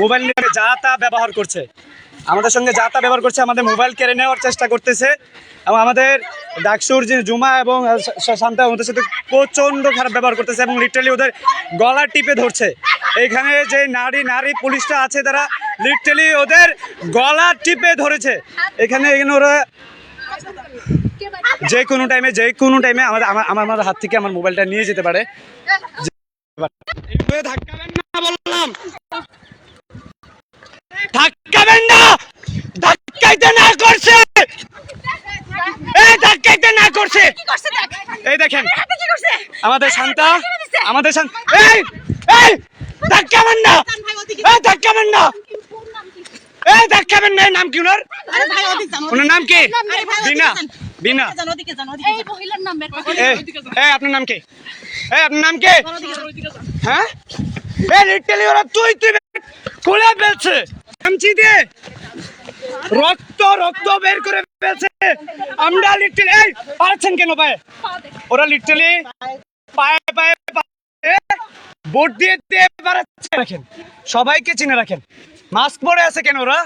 Mobile নিয়ে যা তা ব্যবহার করছে, আমাদের সঙ্গে যা তা ব্যবহার করছে, আমাদের মোবাইল কেড়ে নেওয়ার চেষ্টা করতেছে এবং আমাদের ডাকসুর যে জুমা এবং শান্তা ওদের সাথে প্রচণ্ড খারাপ ব্যবহার করতেছে এবং লিটারালি ওদের গলা টিপে ধরছে। এইখানে যে নারী পুলিশটা আছে তারা লিটারালি ওদের গলা টিপে ধরেছে। এখানে ওরা যে কোনো টাইমে আমার হাত থেকে আমার মোবাইলটা নিয়ে যেতে পারে। ধাক্কাবেন না বললাম, ধাক্কাবেন না, ধাক্কাইতে না করছে, ধাক্কাইতে না করছে। এই দেখেন আমাদের শান্তা, এই ধাক্কাবেন না, ধাক্কাবেন না, ধাক্কাবেন না। নাম কি ওনার? ওনার নাম কি? বিনা। বিনা। আপনার নাম কি? আপনার নাম কি? হ্যাঁ, লিটারালি ওরা তুই খুলে ফেলছে, চামচি দিয়ে রক্ত বের করে ফেলছে। আমরা লিটারালি পারছেন কেন পায়ে? ওরা লিটারালি পায়ে বোট দিয়ে পারাচ্ছে। রাখেন, সবাইকে চিনে রাখেন। মাস্ক পরে আছে কেন ওরা?